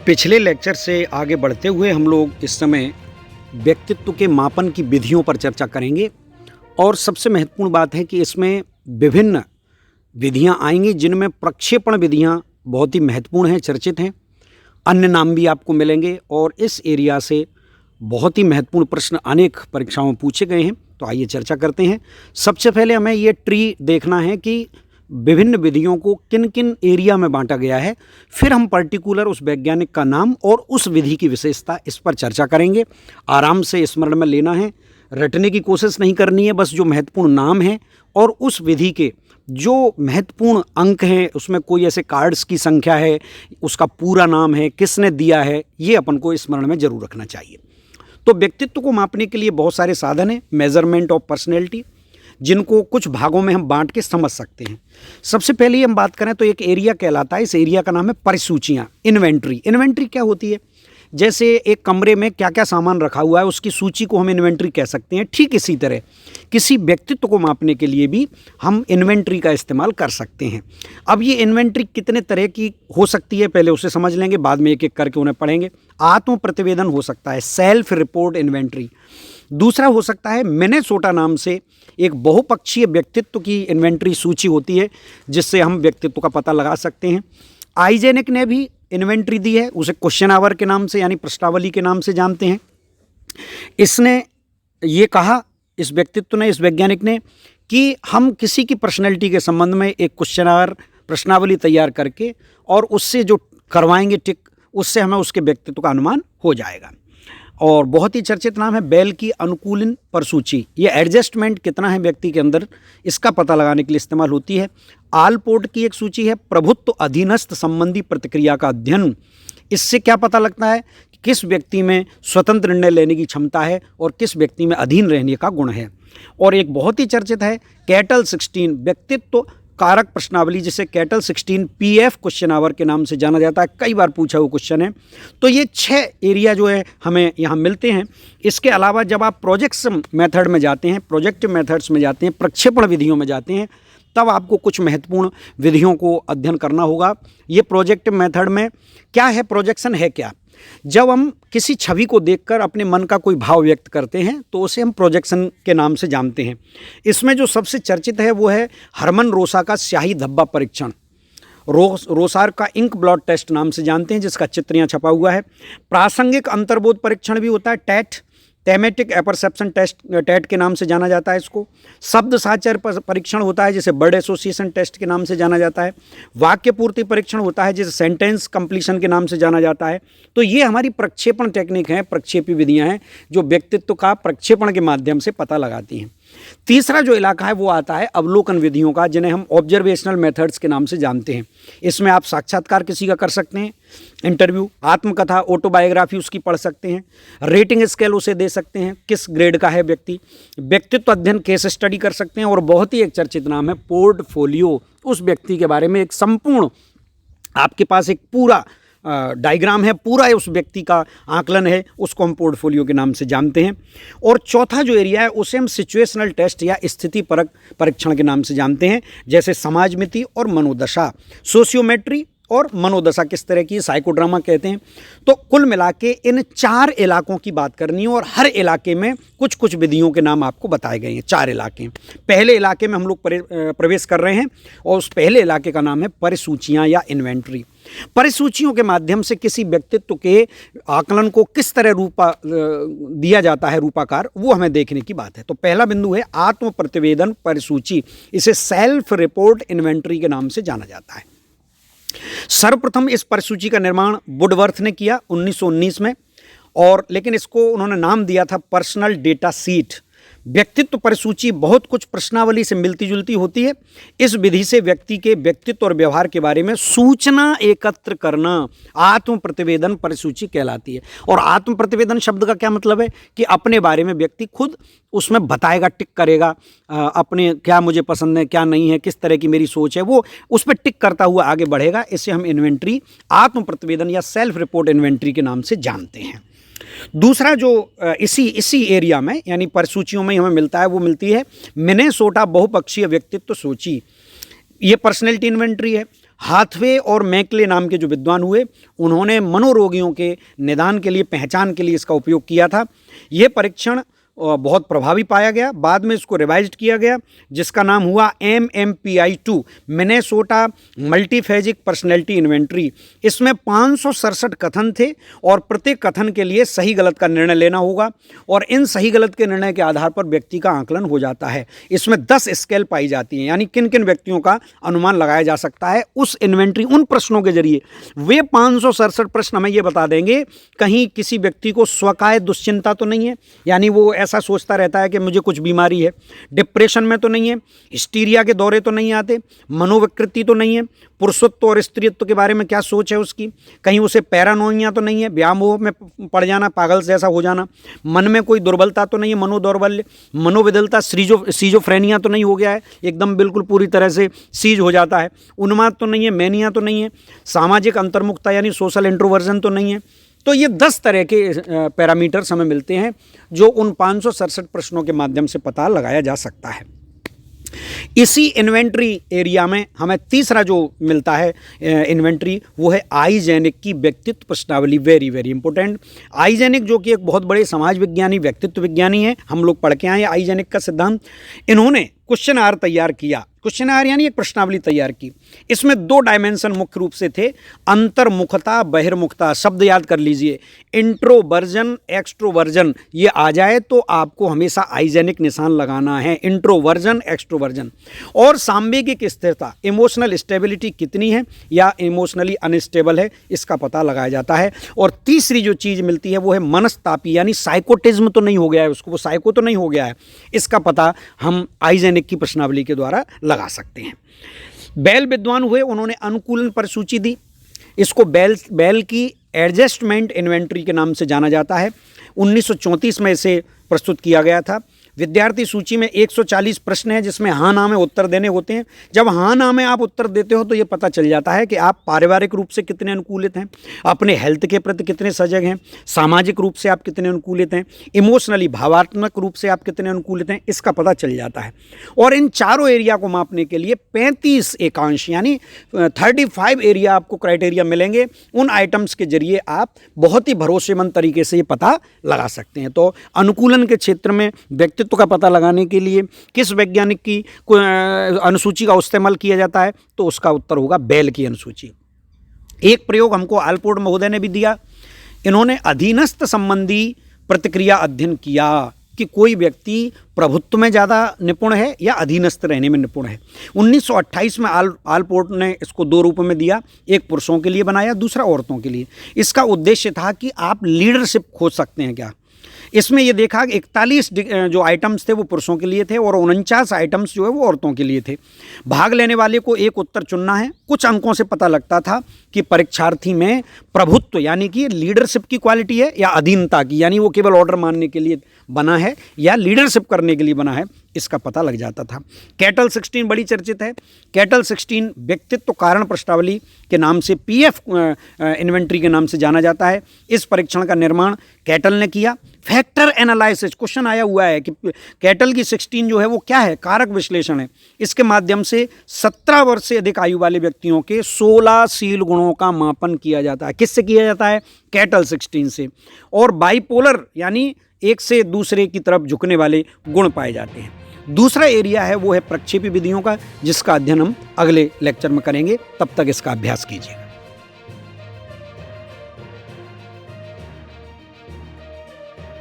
पिछले लेक्चर से आगे बढ़ते हुए हम लोग इस समय व्यक्तित्व के मापन की विधियों पर चर्चा करेंगे और सबसे महत्वपूर्ण बात है कि इसमें विभिन्न विधियां आएंगी जिनमें प्रक्षेपण विधियां बहुत ही महत्वपूर्ण हैं, चर्चित हैं। अन्य नाम भी आपको मिलेंगे और इस एरिया से बहुत ही महत्वपूर्ण प्रश्न अनेक परीक्षाओं में पूछे गए हैं। तो आइए चर्चा करते हैं। सबसे पहले हमें ये ट्री देखना है कि विभिन्न विधियों को किन किन एरिया में बांटा गया है, फिर हम पर्टिकुलर उस वैज्ञानिक का नाम और उस विधि की विशेषता इस पर चर्चा करेंगे। आराम से स्मरण में लेना है, रटने की कोशिश नहीं करनी है, बस जो महत्वपूर्ण नाम है और उस विधि के जो महत्वपूर्ण अंक हैं, उसमें कोई ऐसे कार्ड्स की संख्या है, उसका पूरा नाम है, किसने दिया है, ये अपन को स्मरण में जरूर रखना चाहिए। तो व्यक्तित्व को मापने के लिए बहुत सारे साधन हैं, मेजरमेंट ऑफ पर्सनैलिटी, जिनको कुछ भागों में हम बांट के समझ सकते हैं। सबसे पहले हम बात करें तो एक एरिया कहलाता है, इस एरिया का नाम है परिसूचियाँ, इन्वेंट्री। इन्वेंट्री क्या होती है? जैसे एक कमरे में क्या क्या सामान रखा हुआ है उसकी सूची को हम इन्वेंट्री कह सकते हैं। ठीक इसी तरह किसी व्यक्तित्व को मापने के लिए भी हम इन्वेंट्री का इस्तेमाल कर सकते हैं। अब ये इन्वेंट्री कितने तरह की हो सकती है पहले उसे समझ लेंगे, बाद में एक एक करके उन्हें पढ़ेंगे। आत्म प्रतिवेदन हो सकता है, सेल्फ रिपोर्ट इन्वेंट्री। दूसरा हो सकता है मिनेसोटा नाम से एक बहुपक्षीय व्यक्तित्व की इन्वेंट्री सूची होती है, जिससे हम व्यक्तित्व का पता लगा सकते हैं। आइजेनिक ने भी इन्वेंट्री दी है, उसे क्वेश्चन आवर के नाम से यानी प्रश्नावली के नाम से जानते हैं। इसने ये कहा, इस व्यक्तित्व ने, इस वैज्ञानिक ने, कि हम किसी की पर्सनैलिटी के संबंध में एक क्वेश्चन आवर प्रश्नावली तैयार करके और उससे जो करवाएंगे टिक, उससे हमें उसके व्यक्तित्व का अनुमान हो जाएगा। और बहुत ही चर्चित नाम है बेल की अनुकूलन परसूची। ये एडजस्टमेंट कितना है व्यक्ति के अंदर, इसका पता लगाने के लिए इस्तेमाल होती है। आलपोर्ट की एक सूची है प्रभुत्व अधीनस्थ संबंधी प्रतिक्रिया का अध्ययन। इससे क्या पता लगता है कि किस व्यक्ति में स्वतंत्र निर्णय लेने की क्षमता है और किस व्यक्ति में अधीन रहने का गुण है। और एक बहुत ही चर्चित है कैटल 16 व्यक्तित्व कारक प्रश्नावली, जिसे कैटल 16 PF क्वेश्चन आवर के नाम से जाना जाता है। कई बार पूछा हुआ क्वेश्चन है। तो ये 6 एरिया जो है हमें यहाँ मिलते हैं। इसके अलावा जब आप प्रोजेक्शन मेथड में जाते हैं, प्रोजेक्टिव मेथड्स में जाते हैं, प्रक्षेपण विधियों में जाते हैं, तब आपको कुछ महत्वपूर्ण विधियों को अध्ययन करना होगा। ये प्रोजेक्टिव मेथड में क्या है, प्रोजेक्शन है क्या? जब हम किसी छवि को देखकर अपने मन का कोई भाव व्यक्त करते हैं तो उसे हम प्रोजेक्शन के नाम से जानते हैं। इसमें जो सबसे चर्चित है वो है हरमन रोसा का स्याही धब्बा परीक्षण। रोसार का इंक ब्लॉट टेस्ट नाम से जानते हैं, जिसका चित्र यहाँ छपा हुआ है। प्रासंगिक अंतर्बोध परीक्षण भी होता है, टैट, थैमेटिक एपरसेप्शन टेस्ट, टैट के नाम से जाना जाता है इसको। शब्द साचर परीक्षण होता है, जिसे वर्ड एसोसिएशन टेस्ट के नाम से जाना जाता है। वाक्य पूर्ति परीक्षण होता है, जिसे सेंटेंस कंप्लीशन के नाम से जाना जाता है। तो ये हमारी प्रक्षेपण टेक्निक है, प्रक्षेपी विधियां हैं जो व्यक्तित्व का प्रक्षेपण के माध्यम से पता लगाती हैं। तीसरा जो इलाका है वो आता है अवलोकन विधियों का, जिन्हें हम ऑब्जर्वेशनल मेथड्स के नाम से जानते हैं। इसमें आप साक्षात्कार किसी का कर सकते हैं, इंटरव्यू, आत्मकथा, ऑटोबायोग्राफी उसकी पढ़ सकते हैं, रेटिंग स्केल उसे दे सकते हैं, किस ग्रेड का है व्यक्ति, व्यक्तित्व अध्ययन केस स्टडी कर सकते हैं। और बहुत ही एक चर्चित नाम है पोर्टफोलियो, उस व्यक्ति के बारे में एक संपूर्ण आपके पास एक पूरा डायग्राम है, पूरा उस व्यक्ति का आकलन है, उसको हम पोर्टफोलियो के नाम से जानते हैं। और चौथा जो एरिया है उसे हम सिचुएशनल टेस्ट या स्थिति परक परीक्षण के नाम से जानते हैं, जैसे समाजमिति और मनोदशा, सोशियोमेट्री और मनोदशा किस तरह की, साइकोड्रामा कहते हैं। तो कुल मिला के इन 4 इलाकों की बात करनी है और हर इलाके में कुछ कुछ विधियों के नाम आपको बताए गए हैं। 4 इलाके, पहले इलाके में हम लोग प्रवेश कर रहे हैं और उस पहले इलाके का नाम है परिसूचियाँ या इन्वेंट्री। परिसूचियों के माध्यम से किसी व्यक्तित्व के आकलन को किस तरह दिया जाता है, रूपाकार, वो हमें देखने की बात है। तो पहला बिंदु है आत्म प्रतिवेदन परिसूची, इसे सेल्फ रिपोर्ट इन्वेंट्री के नाम से जाना जाता है। सर्वप्रथम इस परिसूची का निर्माण वुडवर्थ ने किया 1919 में, और लेकिन इसको उन्होंने नाम दिया था पर्सनल डेटा सीट। व्यक्तित्व परिसूची बहुत कुछ प्रश्नावली से मिलती जुलती होती है। इस विधि से व्यक्ति के व्यक्तित्व और व्यवहार के बारे में सूचना एकत्र करना आत्म प्रतिवेदन परिसूची कहलाती है। और आत्म प्रतिवेदन शब्द का क्या मतलब है कि अपने बारे में व्यक्ति खुद उसमें बताएगा, टिक करेगा, अपने क्या मुझे पसंद है, क्या नहीं है, किस तरह की मेरी सोच है, वो उस पर टिक करता हुआ आगे बढ़ेगा। इसे हम इन्वेंट्री, आत्म प्रतिवेदन या सेल्फ रिपोर्ट इन्वेंट्री के नाम से जानते हैं। दूसरा जो इसी एरिया में यानी परिसूचियों में हमें मिलता है वो मिलती है मिनेसोटा बहुपक्षीय व्यक्तित्व सूची। ये पर्सनैलिटी इन्वेंट्री है। हाथवे और मैकले नाम के जो विद्वान हुए, उन्होंने मनोरोगियों के निदान के लिए, पहचान के लिए इसका उपयोग किया था। यह परीक्षण बहुत प्रभावी पाया गया। बाद में इसको रिवाइज्ड किया गया, जिसका नाम हुआ MMPI-2 मिनेसोटा मल्टीफेजिक पर्सनैलिटी इन्वेंट्री। इसमें 567 कथन थे और प्रत्येक कथन के लिए सही गलत का निर्णय लेना होगा और इन सही गलत के निर्णय के आधार पर व्यक्ति का आकलन हो जाता है। इसमें 10 स्केल पाई जाती हैं, यानी किन किन व्यक्तियों का अनुमान लगाया जा सकता है उस इन्वेंट्री, उन प्रश्नों के जरिए। वे 567 प्रश्न हमें ये बता देंगे कहीं किसी व्यक्ति को स्वकाय दुश्चिंता तो नहीं है, यानी वो ऐसा सोचता रहता है कि मुझे कुछ बीमारी है, डिप्रेशन में तो नहीं है, हिस्टीरिया के दौरे तो नहीं आते, मनोविकृति तो नहीं है, पुरुषत्व और स्त्रीत्व के बारे में क्या सोच है उसकी, कहीं उसे पैरानोइया तो नहीं है, व्यामोह में पड़ जाना, पागल जैसा हो जाना, मन में कोई दुर्बलता तो नहीं है, मनोदौर्बल्य, मनोविदलता, सीजोफ्रेनिया तो नहीं हो गया है, एकदम बिल्कुल पूरी तरह से सीज हो जाता है, उन्माद तो नहीं है, मैनिया तो नहीं है, सामाजिक अंतर्मुखता यानी सोशल इंट्रोवर्जन तो नहीं है। तो ये 10 तरह के पैरामीटर्स हमें मिलते हैं जो उन 567 प्रश्नों के माध्यम से पता लगाया जा सकता है। इसी इन्वेंट्री एरिया में हमें तीसरा जो मिलता है इन्वेंट्री, वो है आइजेनिक की व्यक्तित्व प्रश्नावली। Very very important. आइजेनिक जो कि एक बहुत बड़े समाज विज्ञानी, व्यक्तित्व विज्ञानी है, हम लोग पढ़ के आए आइजेनिक का सिद्धांत। इन्होंने क्वेश्चन तैयार किया, क्वेश्चन यानी एक प्रश्नावली तैयार की। इसमें 2 डायमेंशन मुख्य रूप से थे, अंतर्मुखता, बहिर्मुखता। शब्द याद कर लीजिए, इंट्रोवर्जन, एक्सट्रोवर्जन, ये आ जाए तो आपको हमेशा आइजेनिक निशान लगाना है, इंट्रोवर्जन, एक्सट्रोवर्जन। और सांवेगिक स्थिरता, इमोशनल स्टेबिलिटी कितनी है या इमोशनली अनस्टेबल है, इसका पता लगाया जाता है। और तीसरी जो चीज़ मिलती है वो है मनस्तापी, यानी साइकोटिज्म तो नहीं हो गया है उसको, वो साइको तो नहीं हो गया है, इसका पता हम आइजेनिक की प्रश्नावली के द्वारा लगा सकते हैं। बेल विद्वान हुए, उन्होंने अनुकूलन पर सूची दी। इसको बेल की एडजस्टमेंट इन्वेंट्री के नाम से जाना जाता है। 1934 में इसे प्रस्तुत किया गया था। विद्यार्थी सूची में 140 प्रश्न हैं जिसमें हाँ ना में उत्तर देने होते हैं। जब हाँ ना में आप उत्तर देते हो तो ये पता चल जाता है कि आप पारिवारिक रूप से कितने अनुकूलित हैं, अपने हेल्थ के प्रति कितने सजग हैं, सामाजिक रूप से आप कितने अनुकूलित हैं, इमोशनली भावात्मक रूप से आप कितने अनुकूलित हैं, इसका पता चल जाता है। और इन चारों एरिया को मापने के लिए 35 एकांश यानी 35 एरिया आपको क्राइटेरिया मिलेंगे। उन आइटम्स के जरिए आप बहुत ही भरोसेमंद तरीके से ये पता लगा सकते हैं। तो अनुकूलन के क्षेत्र में व्यक्तित्व का पता लगाने के लिए किस वैज्ञानिक की अनुसूची का इस्तेमाल किया जाता है, तो उसका उत्तर होगा बेल की अनुसूची। एक प्रयोग हमको आलपोर्ट महोदय ने भी दिया। इन्होंने अधीनस्थ संबंधी प्रतिक्रिया अध्ययन किया कि कोई व्यक्ति प्रभुत्व में ज़्यादा निपुण है या अधीनस्थ रहने में निपुण है। 1928 में आलपोर्ट ने इसको 2 रूप में दिया, एक पुरुषों के लिए बनाया, दूसरा औरतों के लिए। इसका उद्देश्य था कि आप लीडरशिप खोज सकते हैं क्या। इसमें यह देखा कि 41 जो आइटम्स थे वो पुरुषों के लिए थे और 49 आइटम्स जो है वो औरतों के लिए थे। भाग लेने वाले को एक उत्तर चुनना है। कुछ अंकों से पता लगता था कि परीक्षार्थी में प्रभुत्व यानी कि लीडरशिप की क्वालिटी है या अधीनता की, यानी वो केवल ऑर्डर मानने के लिए बना है या लीडरशिप करने के लिए बना है, इसका पता लग जाता था। कैटल 16 बड़ी चर्चित है। कैटल 16 व्यक्तित्व कारण प्रश्नावली के नाम से, PF इन्वेंट्री के नाम से जाना जाता है। इस परीक्षण का निर्माण कैटल ने किया। फैक्टर एनालिसिस क्वेश्चन आया हुआ है कि कैटल की 16 जो है वो क्या है, कारक विश्लेषण है। इसके माध्यम से 17 वर्ष से अधिक आयु वाले व्यक्तियों के 16 शील गुणों का मापन किया जाता है। किससे किया जाता है? कैटल 16 से। और बाइपोलर यानी एक से दूसरे की तरफ झुकने वाले गुण पाए जाते हैं। दूसरा एरिया है वो है प्रक्षेपी विधियों का, जिसका अध्ययन हम अगले लेक्चर में करेंगे। तब तक इसका अभ्यास कीजिए।